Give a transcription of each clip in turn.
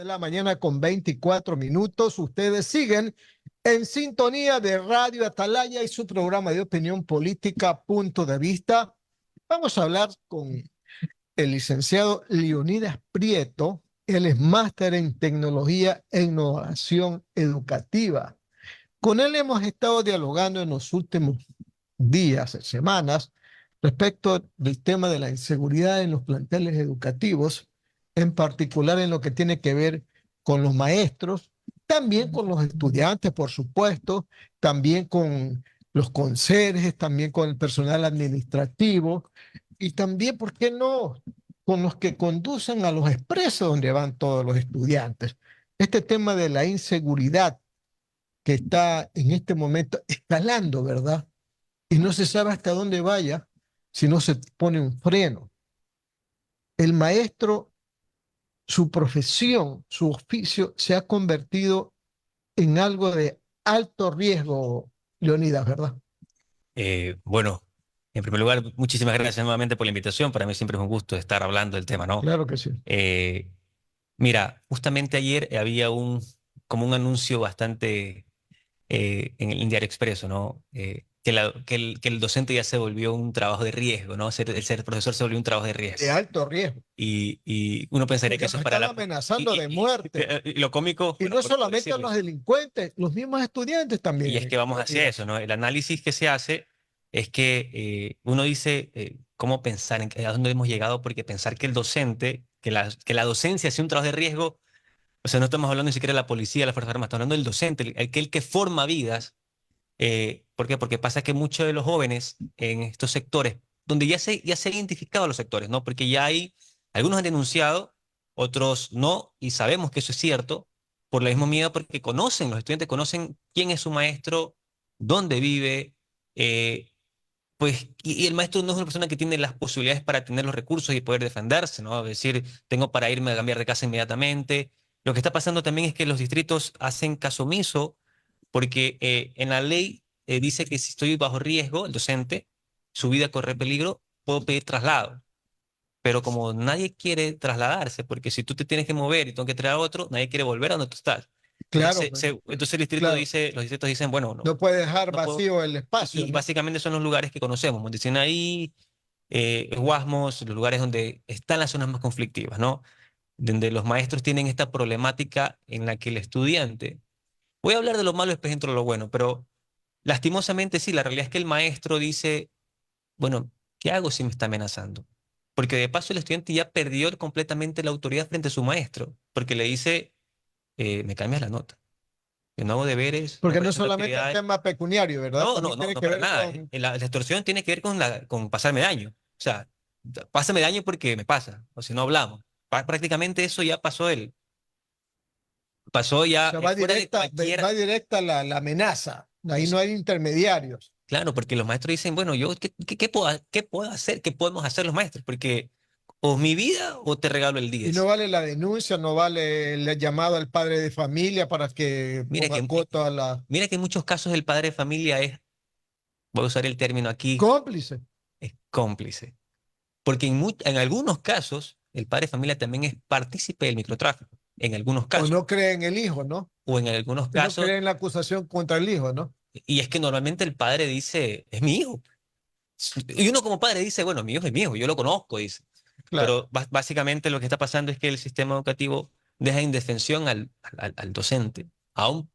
la mañana con 24 minutos. Ustedes siguen en sintonía de Radio Atalaya y su programa de opinión política, Punto de Vista. Vamos a hablar con el licenciado Leonidas Prieto. Él es máster en tecnología e innovación educativa. Con él hemos estado dialogando en los últimos días, semanas, respecto del tema de la inseguridad en los planteles educativos, en particular en lo que tiene que ver con los maestros, también con los estudiantes, por supuesto, también con los conserjes, también con el personal administrativo y también, ¿por qué no?, con los que conducen a los expresos donde van todos los estudiantes. Este tema de la inseguridad que está en este momento escalando, ¿verdad? Y no se sabe hasta dónde vaya si no se pone un freno. El maestro, su profesión, su oficio, se ha convertido en algo de alto riesgo, Leonidas, ¿verdad? Bueno, en primer lugar, muchísimas gracias nuevamente por la invitación. Para mí siempre es un gusto estar hablando del tema, ¿no? Claro que sí. Eh, Mira, justamente ayer había como un anuncio bastante en el Diario Expreso, ¿no? Que el docente ya se volvió un trabajo de riesgo, ¿no? El ser profesor se volvió un trabajo de De riesgo. alto riesgo, Y uno pensaría que porque eso es nos para están la... amenazando de muerte. Y lo cómico, Y bueno, no por solamente a decirlo, los delincuentes, los mismos estudiantes y es también, que vamos hacia eso, Leonidas. ¿no? El análisis que se hace es que uno dice cómo pensar, a dónde hemos llegado, porque pensar que el docente, que la docencia sea un trabajo de riesgo, o sea, no estamos hablando ni siquiera de la policía, de la Fuerza Armada, estamos hablando del docente, el que forma vidas. ¿Por qué? Porque pasa que muchos de los jóvenes en estos sectores, donde ya se han identificado los sectores, ¿no? Porque ya hay, algunos han denunciado, otros no, y sabemos que eso es cierto, por el mismo miedo, porque conocen, los estudiantes conocen quién es su maestro, dónde vive, eh, pues, y el maestro no es una persona que tiene las posibilidades para tener los recursos y poder defenderse, ¿no? Es decir, tengo para irme a cambiar de casa inmediatamente. Lo que está pasando también es que los distritos hacen caso omiso porque en la ley dice que si estoy bajo riesgo, el docente, su vida corre peligro, puedo pedir traslado. Pero como nadie quiere trasladarse, porque si tú te tienes que mover y tengo que traer a otro, nadie quiere volver a donde tú estás. Entonces, Claro, pues, entonces el distrito claro. dice, los distritos dicen, bueno, no, No puede dejar no puedo. vacío el espacio, Y ¿no? básicamente son los lugares que conocemos, Montesinaí, Guasmos, los lugares donde están las zonas más conflictivas, ¿no? Donde los maestros tienen esta problemática en la que el estudiante, voy a hablar de lo malo después dentro de lo bueno, pero lastimosamente sí, la realidad es que el maestro dice, bueno, ¿qué hago si me está amenazando? Porque de paso el estudiante ya perdió completamente la autoridad frente a su maestro, porque le dice, me cambias la nota, yo no hago deberes, no Porque no es presento solamente el actividades. tema pecuniario, ¿verdad? No, También no, no, tiene no, que para ver nada. con... La extorsión tiene que ver con pasarme daño. O sea, pásame daño porque me pasa, o si no hablamos. Prácticamente eso ya pasó él. Pasó O ya sea, fuera de va cualquier. directa la amenaza. Ahí no hay intermediarios. Claro, porque los maestros dicen, bueno, yo, ¿qué puedo hacer? ¿Qué podemos hacer los maestros? Porque o mi vida o te regalo el Y no 10. vale la denuncia, no vale el llamado al padre de familia para que Mira ponga que, coto a la mira que en muchos casos el padre de familia es, voy a usar el término aquí, cómplice. es cómplice. Porque en algunos casos el padre de familia también es partícipe del microtráfico. En algunos O casos. no cree en el hijo, ¿no? O en algunos Que no casos, cree en la acusación contra el hijo, ¿no? y es que normalmente el padre dice, es mi hijo. Y uno como padre dice, bueno, mi hijo es mi hijo, yo lo conozco, dice. Claro. Pero básicamente lo que está pasando es que el sistema educativo deja indefensión al docente, una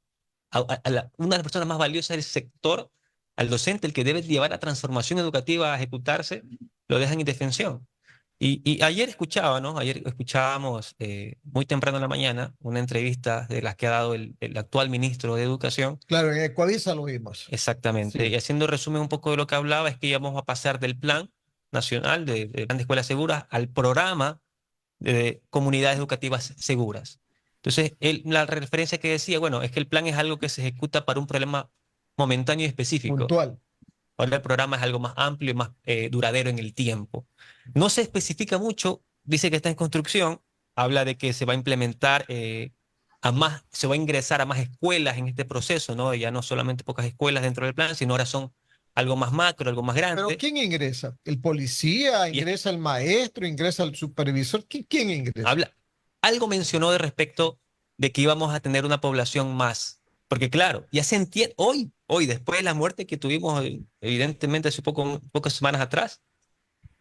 de las personas más valiosas del sector, al docente, el que debe llevar la transformación educativa a ejecutarse, lo dejan en indefensión. Y ayer escuchaba, ¿no? Ayer escuchábamos muy temprano en la mañana una entrevista de las que ha dado el actual ministro de Educación. Claro, en Ecuavisa lo vimos. Exactamente. Y Sí. haciendo resumen un poco de lo que hablaba, es que íbamos a pasar del plan nacional de plan de escuelas seguras al programa de comunidades educativas seguras. Entonces, la referencia que decía, bueno, es que el plan es algo que se ejecuta para un problema momentáneo y específico. Puntual. Ahora el programa es algo más amplio y más duradero en el tiempo. No se especifica mucho, dice que está en construcción, habla de que se va a implementar se va a ingresar a más escuelas en este proceso, ¿no? Ya no solamente pocas escuelas dentro del plan, sino ahora son algo más macro, algo más Pero grande. ¿quién ingresa? ¿El policía? Y es que ¿Ingresa el maestro? ¿Ingresa el supervisor? ¿Quién ingresa? algo mencionó de respecto de que íbamos a tener una población más. Porque claro, ya se entiende, hoy, después de la muerte que tuvimos, evidentemente, hace pocas semanas atrás,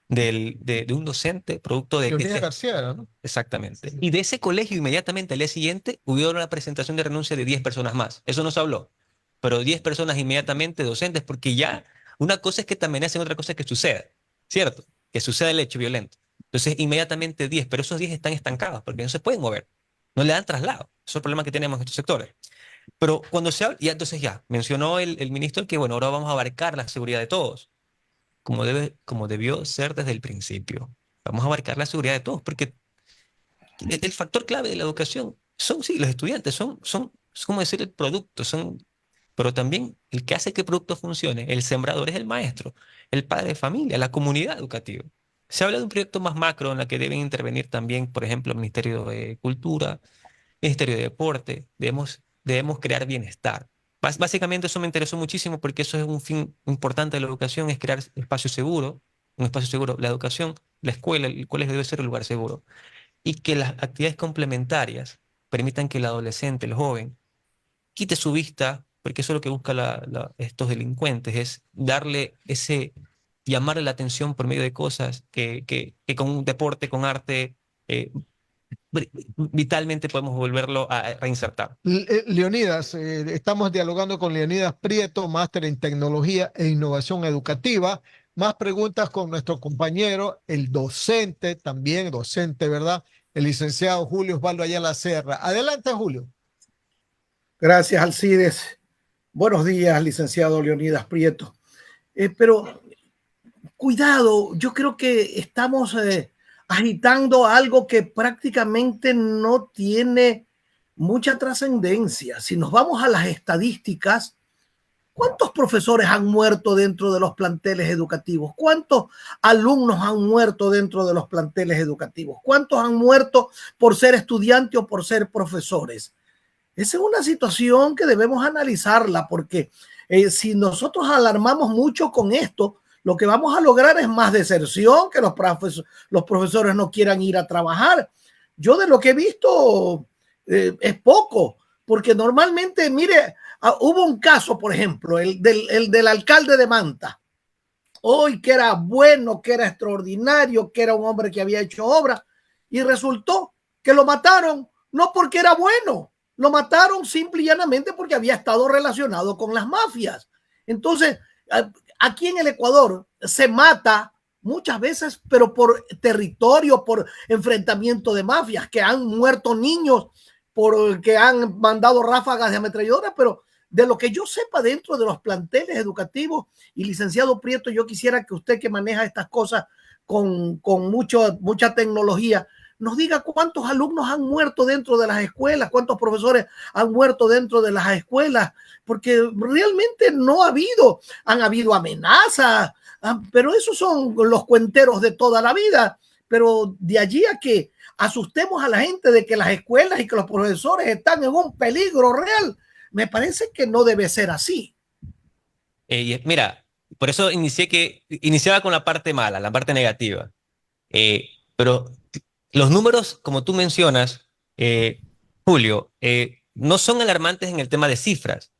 de un docente, producto de que Leonidas García era, ¿no? exactamente. Y de ese colegio, inmediatamente al día siguiente, hubo una presentación de renuncia de 10 personas más. Eso no se habló. Pero 10 personas inmediatamente docentes, porque ya una cosa es que te amenacen, otra cosa es que suceda, ¿cierto? Que suceda el hecho violento. Entonces, inmediatamente 10, pero esos 10 están estancados porque no se pueden mover. No le dan traslado. Eso es el problema que tenemos en estos sectores. Pero cuando se habla, ya entonces ya, mencionó el ministro que, bueno, ahora vamos a abarcar la seguridad de todos, como debió ser desde el principio. Vamos a abarcar la seguridad de todos, porque el factor clave de la educación son, sí, los estudiantes, es como decir el producto, pero también el que hace que el producto funcione, el sembrador es el maestro, el padre de familia, la comunidad educativa. Se habla de un proyecto más macro en la que deben intervenir también, por ejemplo, el Ministerio de Cultura, Ministerio de Deporte, debemos crear bienestar. Básicamente eso me interesó muchísimo porque eso es un fin importante de la educación, es crear espacio seguro, un espacio seguro. La educación, la escuela, el colegio debe ser un lugar seguro y que las actividades complementarias permitan que el adolescente, el joven, quite su vista, porque eso es lo que buscan estos delincuentes, es darle llamarle la atención por medio de cosas que con un deporte, con arte, eh, vitalmente podemos volverlo a reinsertar. Leonidas, estamos dialogando con Leonidas Prieto, máster en tecnología e innovación educativa. Más preguntas con nuestro compañero, el docente, también docente, ¿verdad? El licenciado Julio Osvaldo Ayala Serra. Adelante, Julio. Gracias, Alcides. Buenos días, licenciado Leonidas Prieto. Pero cuidado, yo creo que estamos agitando algo que prácticamente no tiene mucha trascendencia. Si nos vamos a las estadísticas, ¿cuántos profesores han muerto dentro de los planteles educativos? ¿Cuántos alumnos han muerto dentro de los planteles educativos? ¿Cuántos han muerto por ser estudiantes o por ser profesores? Esa es una situación que debemos analizarla porque si nosotros alarmamos mucho con esto, lo que vamos a lograr es más deserción, que los profesores no quieran ir a trabajar. Yo de lo que he visto es poco, porque normalmente, mire, hubo un caso, por ejemplo, el del alcalde de Manta, hoy que era bueno, que era extraordinario, que era un hombre que había hecho obra, y resultó que lo mataron no porque era bueno, lo mataron simple y llanamente porque había estado relacionado con las mafias. Entonces, aquí en el Ecuador se mata muchas veces, pero por territorio, por enfrentamiento de mafias, que han muerto niños, porque han mandado ráfagas de ametralladoras, pero de lo que yo sepa dentro de los planteles educativos, y licenciado Prieto, yo quisiera que usted que maneja estas cosas con mucha tecnología, nos diga cuántos alumnos han muerto dentro de las escuelas, cuántos profesores han muerto dentro de las escuelas, porque realmente no ha habido, han habido amenazas, pero esos son los cuenteros de toda la vida. Pero de allí a que asustemos a la gente de que las escuelas y que los profesores están en un peligro real, me parece que no debe ser así. Mira, por eso iniciaba con la parte mala, la parte negativa. Pero los números, como tú mencionas, Julio, no son alarmantes en el tema de cifras.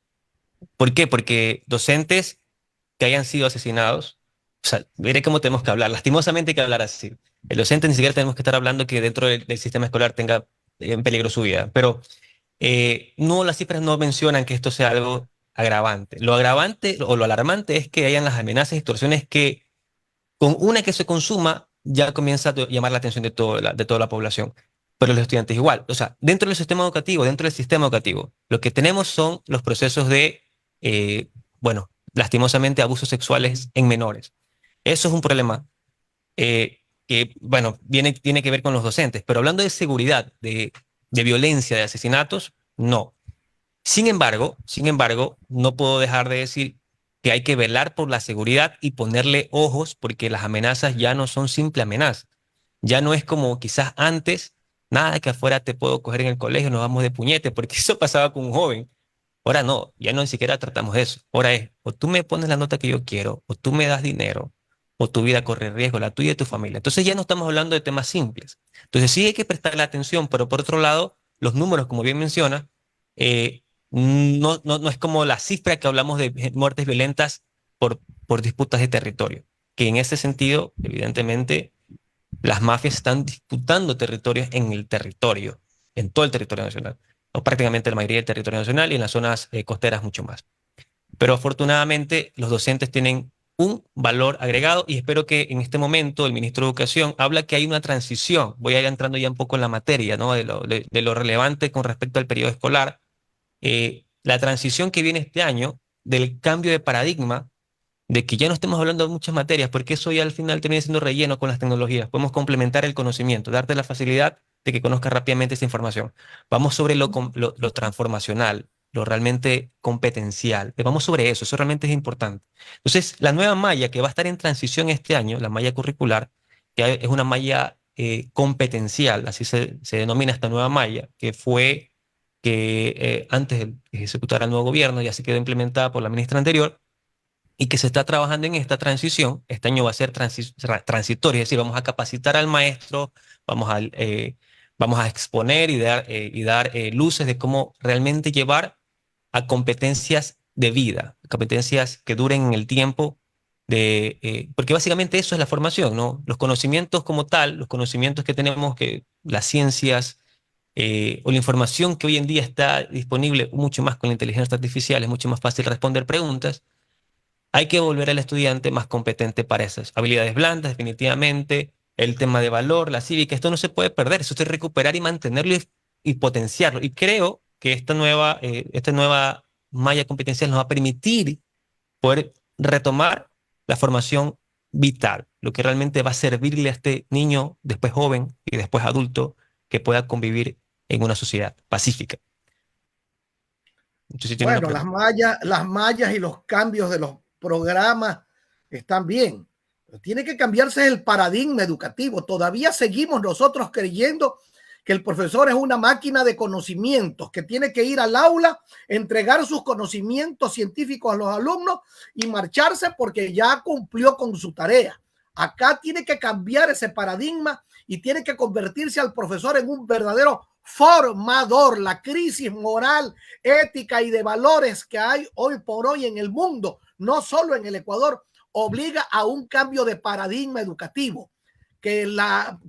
¿Por qué? Porque docentes que hayan sido asesinados, o sea, veré cómo tenemos que hablar. Lastimosamente hay que hablar así. El docente ni siquiera tenemos que estar hablando que dentro del sistema escolar tenga en peligro su vida. Pero no, las cifras no mencionan que esto sea algo agravante. Lo agravante o lo alarmante es que hayan las amenazas y extorsiones que con una que se consuma ya comienza a llamar la atención de toda la población. Pero los estudiantes igual. O sea, dentro del sistema educativo, lo que tenemos son los procesos de, bueno, lastimosamente abusos sexuales en menores. Eso es un problema que, bueno, tiene que ver con los docentes. Pero hablando de seguridad, de violencia, de asesinatos, no. Sin embargo, no puedo dejar de decir que hay que velar por la seguridad y ponerle ojos porque las amenazas ya no son simple amenazas. Ya no es como quizás antes, nada que afuera te puedo coger en el colegio, nos vamos de puñete, porque eso pasaba con un joven. Ahora no, ya no ni siquiera tratamos de eso. Ahora es, o tú me pones la nota que yo quiero, o tú me das dinero, o tu vida corre riesgo, la tuya y tu familia. Entonces ya no estamos hablando de temas simples. Entonces sí hay que prestarle atención, pero por otro lado, los números, como bien menciona, no es como la cifra que hablamos de muertes violentas por disputas de territorio, que en ese sentido, evidentemente, las mafias están disputando territorios en el territorio, en todo el territorio nacional, o prácticamente la mayoría del territorio nacional y en las zonas costeras mucho más. Pero afortunadamente los docentes tienen un valor agregado y espero que en este momento el ministro de Educación habla que hay una transición. Voy a ir entrando ya un poco en la materia, ¿no? De lo relevante con respecto al periodo escolar. La transición que viene este año del cambio de paradigma, de que ya no estemos hablando de muchas materias, porque eso ya al final termina siendo relleno con las tecnologías. Podemos complementar el conocimiento, darte la facilidad de que conozcas rápidamente esa información. Vamos sobre lo transformacional, lo realmente competencial. Vamos sobre eso, eso realmente es importante. Entonces, la nueva malla que va a estar en transición este año, la malla curricular, que es una malla competencial, así se denomina esta nueva malla, que fue que antes de que se ejecutara el nuevo gobierno, ya se quedó implementada por la ministra anterior, y que se está trabajando en esta transición. Este año va a ser transitorio, es decir, vamos a capacitar al maestro, vamos a exponer y dar luces de cómo realmente llevar a competencias de vida, competencias que duren en el tiempo, porque básicamente eso es la formación, ¿no? Los conocimientos como tal, los conocimientos que tenemos, que las ciencias o la información que hoy en día está disponible mucho más con la inteligencia artificial, es mucho más fácil responder preguntas. Hay que volver al estudiante más competente para esas habilidades blandas, definitivamente, el tema de valor, la cívica, esto no se puede perder, eso es recuperar y mantenerlo y potenciarlo. Y creo que esta nueva malla competencial nos va a permitir poder retomar la formación vital, lo que realmente va a servirle a este niño, después joven y después adulto, que pueda convivir en una sociedad pacífica. Entonces, si tiene una Bueno, las mallas y los cambios de los programas están bien. Pero tiene que cambiarse el paradigma educativo. Todavía seguimos nosotros creyendo que el profesor es una máquina de conocimientos, que tiene que ir al aula, entregar sus conocimientos científicos a los alumnos y marcharse porque ya cumplió con su tarea. Acá tiene que cambiar ese paradigma y tiene que convertirse al profesor en un verdadero formador. La crisis moral, ética y de valores que hay hoy por hoy en el mundo, no solo en el Ecuador, obliga a un cambio de paradigma educativo. Que la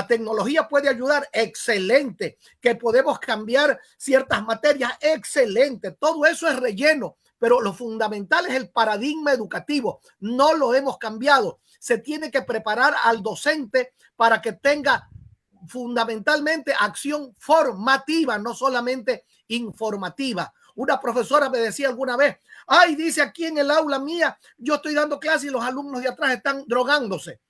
tecnología puede ayudar, excelente. Que podemos cambiar ciertas materias, excelente. Todo eso es relleno, pero lo fundamental es el paradigma educativo. No lo hemos cambiado. Se tiene que preparar al docente para que tenga fundamentalmente acción formativa, no solamente informativa. Una profesora me decía alguna vez, ay, dice aquí en el aula mía, yo estoy dando clase y los alumnos de atrás están drogándose.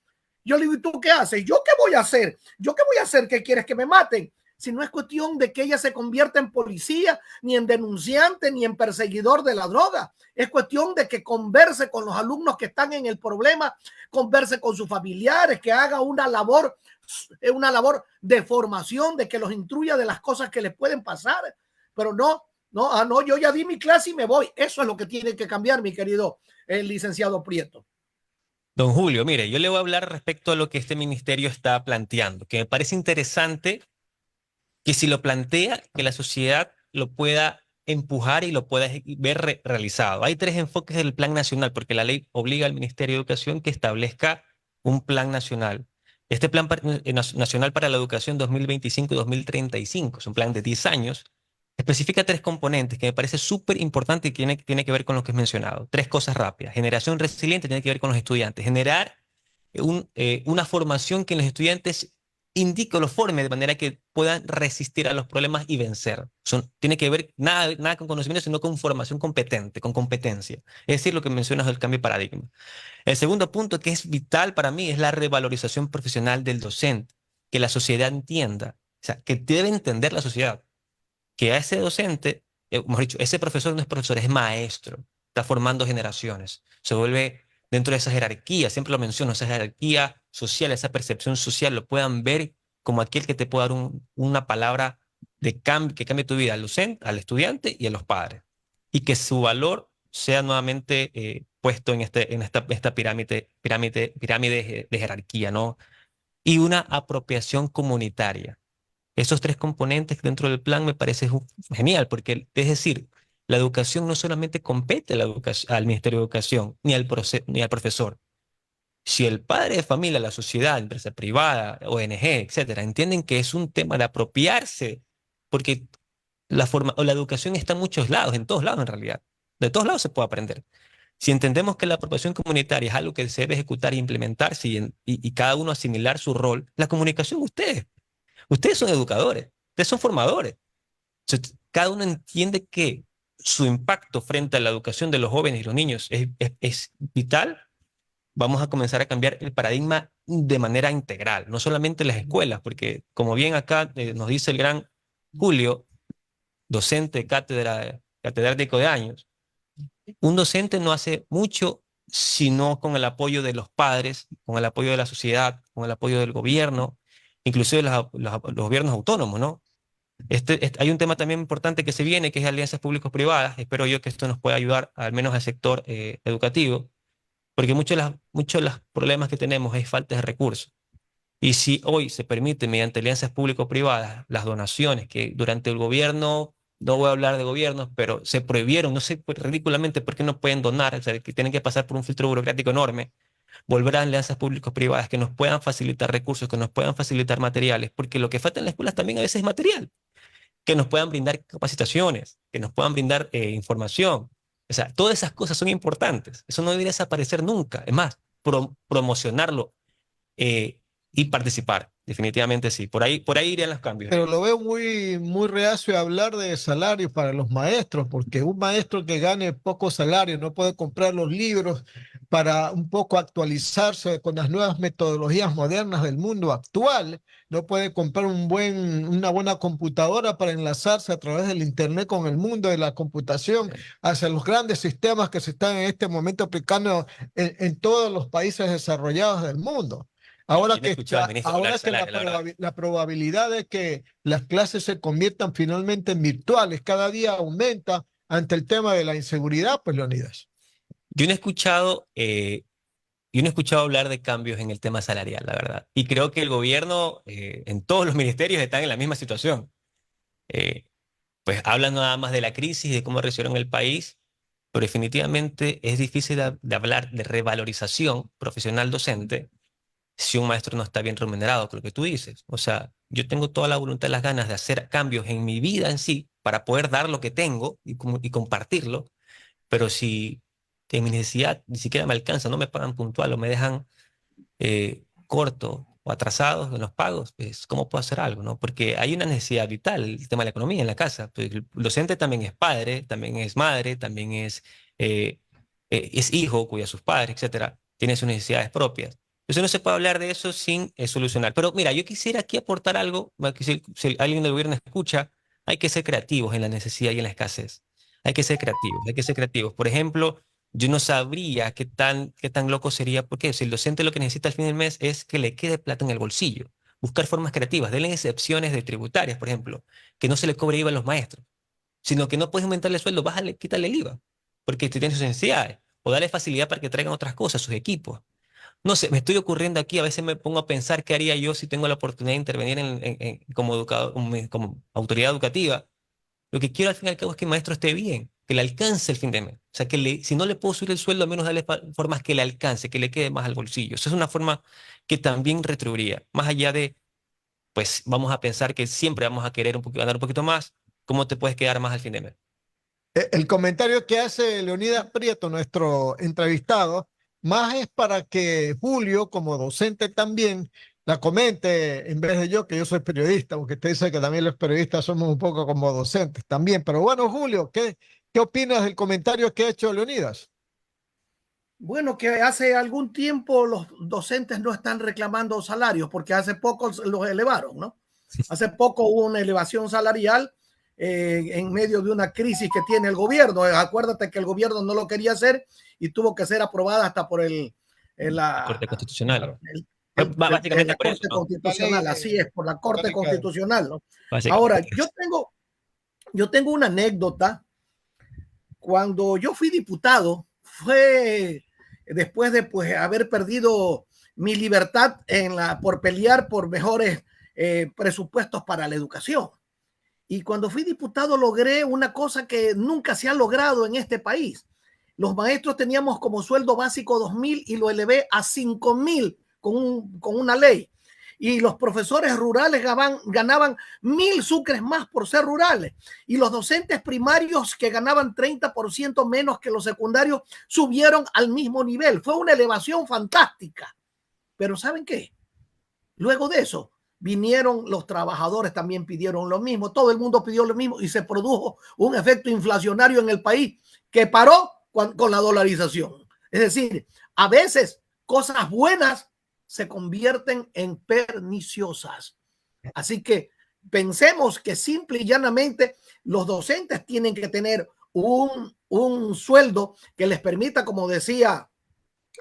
Yo le digo, ¿y tú qué haces? ¿Yo qué voy a hacer? ¿Yo qué voy a hacer? ¿Qué quieres que me maten? Si no es cuestión de que ella se convierta en policía, ni en denunciante, ni en perseguidor de la droga. Es cuestión de que converse con los alumnos que están en el problema, converse con sus familiares, que haga una labor de formación, de que los instruya de las cosas que les pueden pasar. Pero no, yo ya di mi clase y me voy. Eso es lo que tiene que cambiar, mi querido licenciado Prieto. Don Julio, mire, yo le voy a hablar respecto a lo que este ministerio está planteando, que me parece interesante que si lo plantea, que la sociedad lo pueda empujar y lo pueda ver realizado. Hay tres enfoques del plan nacional, porque la ley obliga al Ministerio de Educación que establezca un plan nacional. Este plan nacional para la educación 2025-2035 es un plan de 10 años. Especifica tres componentes que me parece súper importante y tiene que ver con lo que he mencionado. Tres cosas rápidas. Generación resiliente tiene que ver con los estudiantes. Generar una formación que en los estudiantes indique o los forme de manera que puedan resistir a los problemas y vencer. Tiene que ver nada con conocimiento, sino con formación competente, con competencia. Es decir, lo que mencionas del cambio de paradigma. El segundo punto que es vital para mí es la revalorización profesional del docente, que la sociedad entienda, o sea, que debe entender la sociedad que a ese docente, mejor dicho, ese profesor no es profesor, es maestro, está formando generaciones, se vuelve dentro de esa jerarquía, siempre lo menciono, esa jerarquía social, esa percepción social, lo puedan ver como aquel que te puede dar una palabra que cambie tu vida al docente, al estudiante y a los padres, y que su valor sea nuevamente puesto en esta pirámide de jerarquía, ¿no? Y una apropiación comunitaria. Esos tres componentes dentro del plan me parece genial, porque es decir, la educación no solamente compete a al Ministerio de Educación ni ni al profesor. Si el padre de familia, la sociedad, empresa privada, ONG, etcétera, entienden que es un tema de apropiarse, porque la educación está en muchos lados, en todos lados en realidad. De todos lados se puede aprender. Si entendemos que la apropiación comunitaria es algo que se debe ejecutar e implementarse y cada uno asimilar su rol, la comunicación, ustedes son educadores, ustedes son formadores. Cada uno entiende que su impacto frente a la educación de los jóvenes y los niños es vital. Vamos a comenzar a cambiar el paradigma de manera integral, no solamente en las escuelas, porque como bien acá nos dice el gran Julio, docente, catedrático de años, un docente no hace mucho sino con el apoyo de los padres, con el apoyo de la sociedad, con el apoyo del gobierno, inclusive los gobiernos autónomos, ¿no? Hay un tema también importante que se viene, que es alianzas público-privadas. Espero yo que esto nos pueda ayudar, al menos al sector educativo, porque muchos de los problemas que tenemos es falta de recursos. Y si hoy se permite mediante alianzas público-privadas las donaciones que durante el gobierno, no voy a hablar de gobiernos, pero se prohibieron, no sé ridículamente por qué no pueden donar, o sea, que tienen que pasar por un filtro burocrático enorme, volver a alianzas público-privadas que nos puedan facilitar recursos, que nos puedan facilitar materiales, porque lo que falta en las escuelas también a veces es material, que nos puedan brindar capacitaciones, que nos puedan brindar información. O sea, todas esas cosas son importantes. Eso no debería desaparecer nunca. Es más, promocionarlo eh, y participar. Definitivamente sí. Por ahí irían los cambios. Pero lo veo muy reacio a hablar de salarios para los maestros, porque un maestro que gane poco salario no puede comprar los libros para un poco actualizarse con las nuevas metodologías modernas del mundo actual, no puede comprar una buena computadora para enlazarse a través del Internet con el mundo de la computación hacia los grandes sistemas que se están en este momento aplicando en todos los países desarrollados del mundo. Yo no he escuchado al ministro hablar Ahora de que salario, la verdad. la probabilidad de que las clases se conviertan finalmente en virtuales cada día aumenta ante el tema de la inseguridad, pues Leonidas. Yo no he escuchado, yo no he escuchado hablar de cambios en el tema salarial, la verdad. Y creo que el gobierno, en todos los ministerios, están en la misma situación. Eh, pues hablan nada más de la crisis, de cómo reaccionaron el país, pero definitivamente es difícil de hablar de revalorización profesional docente si un maestro no está bien remunerado, con lo que tú dices. O sea, yo tengo toda la voluntad y las ganas de hacer cambios en mi vida en sí para poder dar lo que tengo y compartirlo, pero si en mi necesidad ni siquiera me alcanza, no me pagan puntual o me dejan corto o atrasados en los pagos, pues ¿cómo puedo hacer algo, no? Porque hay una necesidad vital, el tema de la economía en la casa. Pues, el docente también es padre, también es madre, también es hijo, cuida a sus padres, etcétera. Tiene sus necesidades propias. Entonces no se puede hablar de eso sin solucionar. Pero mira, yo quisiera aquí aportar algo, que si alguien del gobierno escucha, hay que ser creativos en la necesidad y en la escasez. Hay que ser creativos, hay que ser creativos. Por ejemplo, yo no sabría qué tan loco sería, porque si el docente lo que necesita al fin del mes es que le quede plata en el bolsillo, buscar formas creativas, denle excepciones de tributarias, por ejemplo, que no se le cobre IVA a los maestros, sino que no puedes aumentarle el sueldo, bájale, quítale el IVA, porque tiene sus necesidades, o darle facilidad para que traigan otras cosas, sus equipos. No sé, me estoy ocurriendo aquí, a veces me pongo a pensar qué haría yo si tengo la oportunidad de intervenir como educador, como autoridad educativa. Lo que quiero al fin y al cabo es que el maestro esté bien, que le alcance el fin de mes. O sea, si no le puedo subir el sueldo, al menos darle formas que le alcance, que le quede más al bolsillo. Esa es una forma que también retribuiría. Más allá de, pues vamos a pensar que siempre vamos a querer ganar un poquito más, ¿cómo te puedes quedar más al fin de mes? El comentario que hace Leonidas Prieto, nuestro entrevistado, más es para que Julio, como docente también, la comente en vez de yo, que yo soy periodista, porque usted dice que también los periodistas somos un poco como docentes también. Pero bueno, Julio, ¿qué opinas del comentario que ha hecho Leonidas? Bueno, que hace algún tiempo los docentes no están reclamando salarios porque hace poco los elevaron, ¿no? Hace poco hubo una elevación salarial en medio de una crisis que tiene el gobierno. Acuérdate que el gobierno no lo quería hacer y tuvo que ser aprobada hasta por La Corte Constitucional. Básicamente la por eso, Corte ¿no? Constitucional, así es, por la Corte Ricardo. Constitucional, ¿no? Básicamente Ahora, por eso. yo tengo una anécdota. Cuando yo fui diputado, fue después de pues, haber perdido mi libertad por pelear por mejores presupuestos para la educación. Y cuando fui diputado logré una cosa que nunca se ha logrado en este país. Los maestros teníamos como sueldo básico 2,000 y lo elevé a 5,000 con una ley. Y los profesores rurales ganaban 1,000 sucres más por ser rurales. Y los docentes primarios, que ganaban 30% menos que los secundarios, subieron al mismo nivel. Fue una elevación fantástica. Pero ¿saben qué? Luego de eso, vinieron los trabajadores, también pidieron lo mismo, todo el mundo pidió lo mismo y se produjo un efecto inflacionario en el país que paró con la dolarización. Es decir, a veces cosas buenas se convierten en perniciosas. Así que pensemos que simple y llanamente los docentes tienen que tener un sueldo que les permita, como decía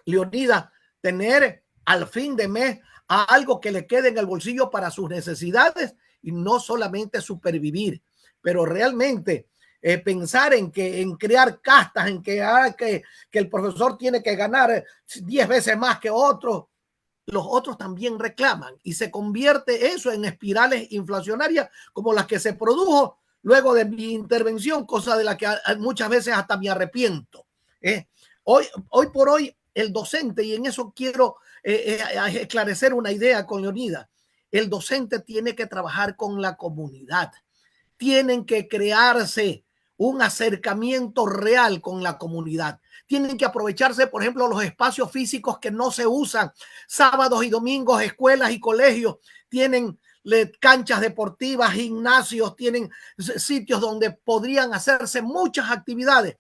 Leonidas, tener al fin de mes a algo que le quede en el bolsillo para sus necesidades y no solamente supervivir, pero realmente pensar en crear castas, en que el profesor tiene que ganar 10 veces más que otros. Los otros también reclaman y se convierte eso en espirales inflacionarias como las que se produjo luego de mi intervención, cosa de la que muchas veces hasta me arrepiento. Hoy por hoy el docente, y en eso quiero esclarecer una idea con Leonidas, el docente tiene que trabajar con la comunidad, tienen que crearse un acercamiento real con la comunidad. Tienen que aprovecharse, por ejemplo, los espacios físicos que no se usan, sábados y domingos, escuelas y colegios tienen canchas deportivas, gimnasios, tienen sitios donde podrían hacerse muchas actividades,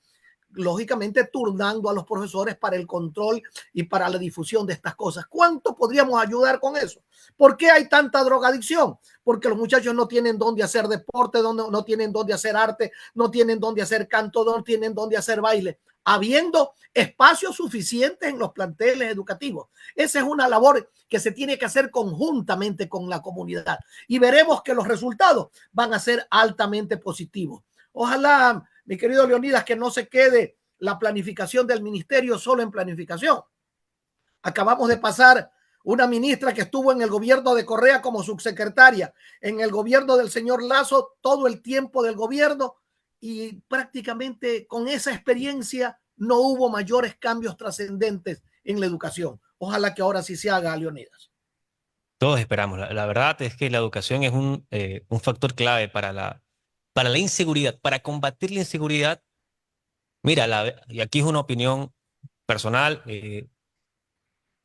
lógicamente turnando a los profesores para el control y para la difusión de estas cosas. ¿Cuánto podríamos ayudar con eso? ¿Por qué hay tanta drogadicción? Porque los muchachos no tienen dónde hacer deporte, no tienen dónde hacer arte, no tienen dónde hacer canto, no tienen dónde hacer baile, habiendo espacios suficientes en los planteles educativos. Esa es una labor que se tiene que hacer conjuntamente con la comunidad y veremos que los resultados van a ser altamente positivos. Ojalá, mi querido Leonidas, que no se quede la planificación del ministerio solo en planificación. Acabamos de pasar una ministra que estuvo en el gobierno de Correa como subsecretaria, en el gobierno del señor Lazo todo el tiempo del gobierno, y prácticamente con esa experiencia no hubo mayores cambios trascendentes en la educación. Ojalá que ahora sí se haga, Leonidas. Todos esperamos. La verdad es que la educación es un factor clave para la inseguridad, para combatir la inseguridad. Mira, y aquí es una opinión personal,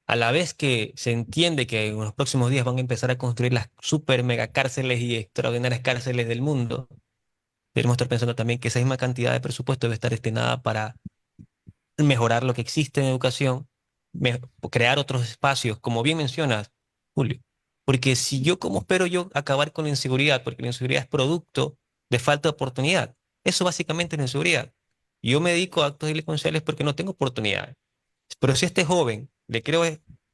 a la vez que se entiende que en los próximos días van a empezar a construir las super mega cárceles y extraordinarias cárceles del mundo, debemos estar pensando también que esa misma cantidad de presupuesto debe estar destinada para mejorar lo que existe en educación, crear otros espacios, como bien mencionas, Julio. Porque si yo, ¿cómo espero yo acabar con la inseguridad? Porque la inseguridad es producto de falta de oportunidad. Eso básicamente es la inseguridad. Yo me dedico a actos delincuenciales porque no tengo oportunidades. Pero si a este joven le creo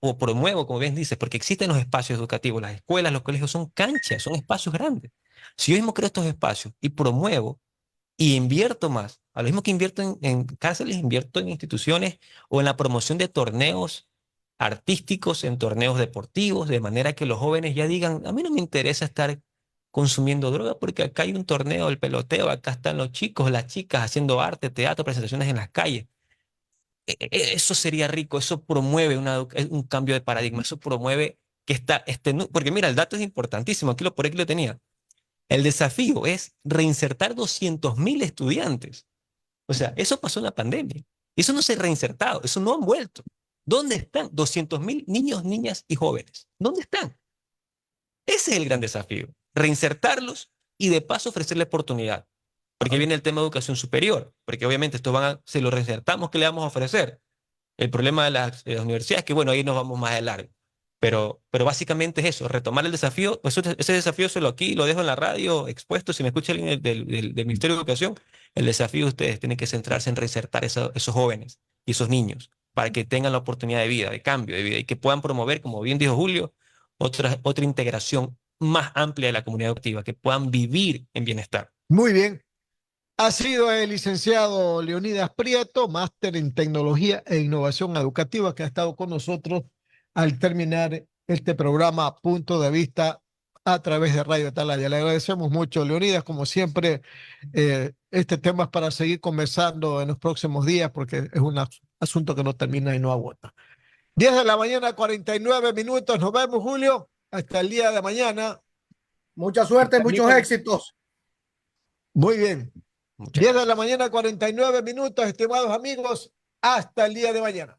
o promuevo, como bien dices, porque existen los espacios educativos, las escuelas, los colegios son canchas, son espacios grandes. Si yo mismo creo estos espacios y promuevo y invierto más, a lo mismo que invierto en cárceles, invierto en instituciones o en la promoción de torneos artísticos, en torneos deportivos, de manera que los jóvenes ya digan, a mí no me interesa estar consumiendo droga porque acá hay un torneo del peloteo, acá están los chicos, las chicas haciendo arte, teatro, presentaciones en las calles. Eso sería rico, eso promueve un cambio de paradigma, eso promueve que porque mira, el dato es importantísimo, por aquí lo tenía. El desafío es reinsertar 200.000 estudiantes. O sea, eso pasó en la pandemia. Eso no se ha reinsertado, eso no han vuelto. ¿Dónde están 200.000 niños, niñas y jóvenes? ¿Dónde están? Ese es el gran desafío, reinsertarlos y de paso ofrecerle oportunidad. Porque viene el tema de educación superior, porque obviamente si lo reinsertamos, ¿qué le vamos a ofrecer? El problema de las universidades es que, bueno, ahí nos vamos más de largo. Pero básicamente es eso, retomar el desafío. Pues ese desafío solo aquí, lo dejo en la radio expuesto. Si me escucha alguien del Ministerio de Educación, el desafío de ustedes tiene que centrarse en reinsertar esos jóvenes y esos niños para que tengan la oportunidad de vida, de cambio de vida y que puedan promover, como bien dijo Julio, otra integración más amplia de la comunidad educativa, que puedan vivir en bienestar. Muy bien. Ha sido el licenciado Leonidas Prieto, máster en tecnología e innovación educativa, que ha estado con nosotros al terminar este programa Punto de Vista. a través de Radio Atalaya. Le agradecemos mucho, Leonidas, como siempre. Este tema es para seguir conversando en los próximos días porque es un asunto que no termina y no agota. 10 de la mañana, 49 minutos. Nos vemos, Julio. Hasta el día de mañana. Mucha suerte, muchos éxitos. Muy bien. Muchas 10 de gracias. la mañana, 49 minutos, estimados amigos. Hasta el día de mañana.